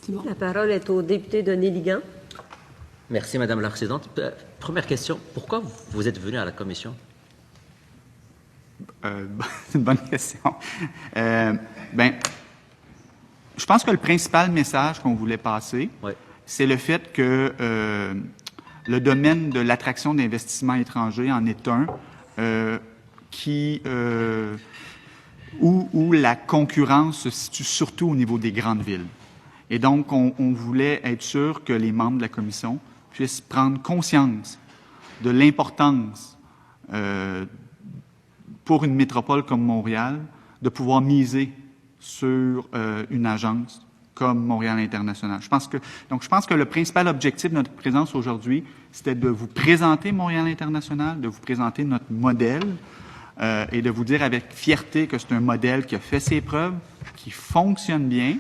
C'est bon. La parole est au député Denis Liguan. Merci, Madame la Présidente. Première question, pourquoi vous êtes venu à la Commission? C'est une bonne question. Je pense que le principal message qu'on voulait passer, c'est le fait que le domaine de l'attraction d'investissements étrangers en est un où la concurrence se situe surtout au niveau des grandes villes. Et donc, on voulait être sûr que les membres de la Commission puissent prendre conscience de l'importance pour une métropole comme Montréal de pouvoir miser sur une agence comme Montréal International. Je pense que le principal objectif de notre présence aujourd'hui, c'était de vous présenter Montréal International, de vous présenter notre modèle et de vous dire avec fierté que c'est un modèle qui a fait ses preuves, qui fonctionne bien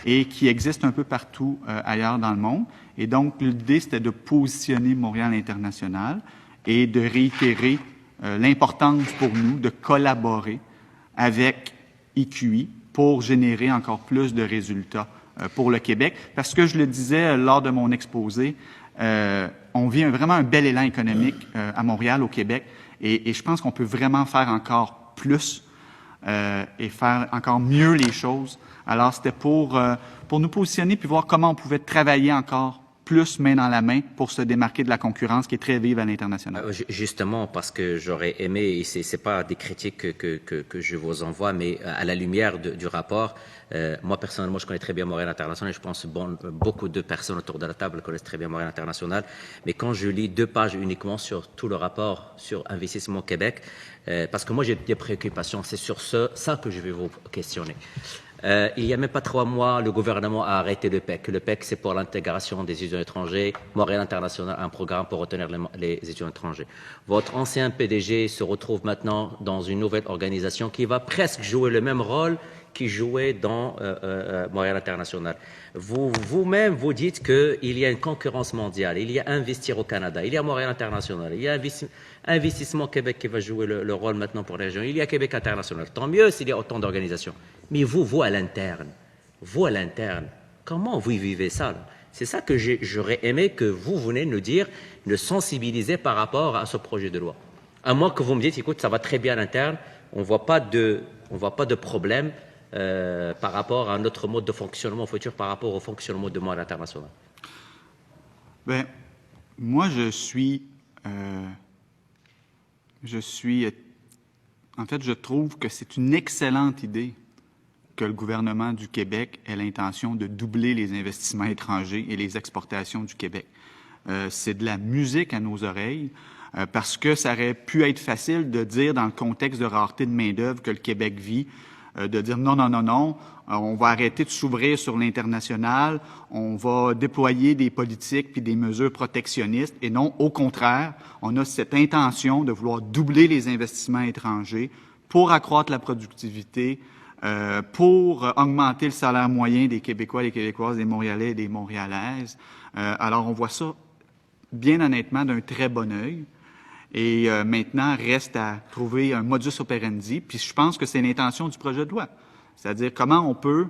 et qui existe un peu partout ailleurs dans le monde. Et donc, l'idée, c'était de positionner Montréal International et de réitérer l'importance pour nous de collaborer avec EQI pour générer encore plus de résultats pour le Québec. Parce que je le disais lors de mon exposé, on vit vraiment un bel élan économique à Montréal, au Québec, et je pense qu'on peut vraiment faire encore plus et faire encore mieux les choses. Alors, c'était pour nous positionner puis voir comment on pouvait travailler encore plus main dans la main pour se démarquer de la concurrence qui est très vive à l'international. Justement, parce que j'aurais aimé, et c'est pas des critiques que je vous envoie, mais à la lumière du rapport, moi personnellement, je connais très bien Montréal International, et je pense beaucoup de personnes autour de la table connaissent très bien Montréal International, mais quand je lis 2 pages uniquement sur tout le rapport sur Investissement Québec, parce que moi j'ai des préoccupations, c'est sur ça que je vais vous questionner. Il n'y a même pas 3 mois, le gouvernement a arrêté le PEC. Le PEC, c'est pour l'intégration des étudiants étrangers. Montréal International a un programme pour retenir les étudiants étrangers. Votre ancien PDG se retrouve maintenant dans une nouvelle organisation qui va presque jouer le même rôle qu'il jouait dans Montréal International. Vous-même, vous dites qu'il y a une concurrence mondiale, il y a Investir au Canada, il y a Montréal International, il y a Investissement Québec qui va jouer le rôle maintenant pour les régions, il y a Québec International. Tant mieux s'il y a autant d'organisations. Mais vous à l'interne, comment vous vivez ça là? C'est ça que j'aurais aimé que vous venez nous dire, nous sensibiliser par rapport à ce projet de loi. À moins que vous me dites, écoute, ça va très bien à l'interne, on voit pas de problème par rapport à notre mode de fonctionnement futur, par rapport au fonctionnement de Montréal International. Bien, moi, en fait, je trouve que c'est une excellente idée que le gouvernement du Québec ait l'intention de doubler les investissements étrangers et les exportations du Québec. C'est de la musique à nos oreilles, parce que ça aurait pu être facile de dire, dans le contexte de rareté de main-d'œuvre que le Québec vit, de dire non, on va arrêter de s'ouvrir sur l'international, on va déployer des politiques puis des mesures protectionnistes, et non, au contraire, on a cette intention de vouloir doubler les investissements étrangers pour accroître la productivité, pour augmenter le salaire moyen des Québécois, des Québécoises, des Montréalais et des Montréalaises. Alors, on voit ça, bien honnêtement, d'un très bon œil. Et maintenant, reste à trouver un modus operandi. Puis je pense que c'est l'intention du projet de loi. C'est-à-dire comment on peut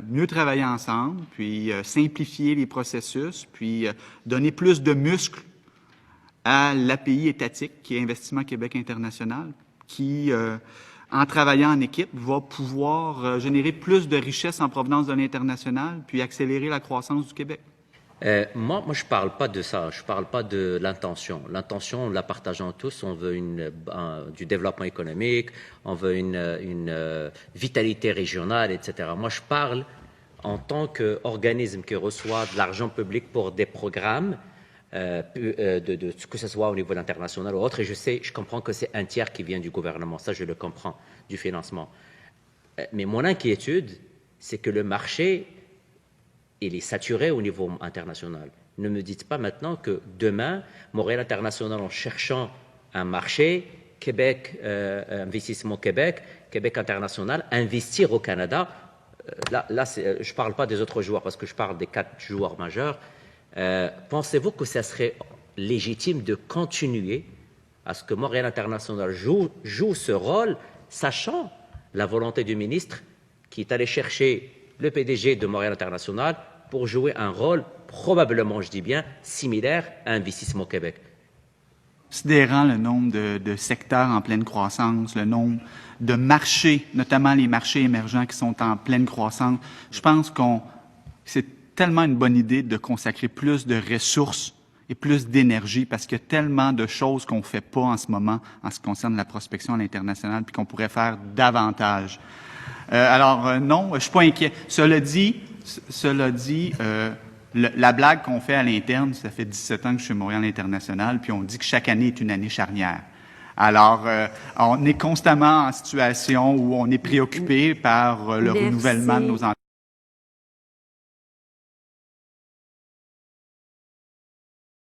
mieux travailler ensemble, puis simplifier les processus, puis donner plus de muscles à l'API étatique, qui est Investissement Québec International, qui, en travaillant en équipe, va pouvoir générer plus de richesses en provenance de l'international, puis accélérer la croissance du Québec. Moi, je ne parle pas de ça. Je ne parle pas de l'intention. L'intention, la partageons tous. On veut du développement économique, on veut une vitalité régionale, etc. Moi, je parle en tant qu'organisme qui reçoit de l'argent public pour des programmes, que ce soit au niveau international ou autre. Et je comprends que c'est un tiers qui vient du gouvernement. Ça, je le comprends, du financement. Mais mon inquiétude, c'est que le marché, il est saturé au niveau international. Ne me dites pas maintenant que demain, Montréal International, en cherchant un marché, Québec, Investissement Québec, Québec International, investir au Canada, là je ne parle pas des autres joueurs parce que je parle des 4 joueurs majeurs. Pensez-vous que ça serait légitime de continuer à ce que Montréal International joue ce rôle, sachant la volonté du ministre qui est allé chercher le PDG de Montréal International pour jouer un rôle probablement, je dis bien, similaire à Investissement Québec. Considérant le nombre de secteurs en pleine croissance, le nombre de marchés, notamment les marchés émergents qui sont en pleine croissance, je pense que c'est tellement une bonne idée de consacrer plus de ressources et plus d'énergie parce qu'il y a tellement de choses qu'on ne fait pas en ce moment en ce qui concerne la prospection à l'international puis qu'on pourrait faire davantage. Non, je suis pas inquiet. Cela dit, la blague qu'on fait à l'interne, ça fait 17 ans que je suis à Montréal International, puis on dit que chaque année est une année charnière. Alors, on est constamment en situation où on est préoccupé par le renouvellement de nos entreprises.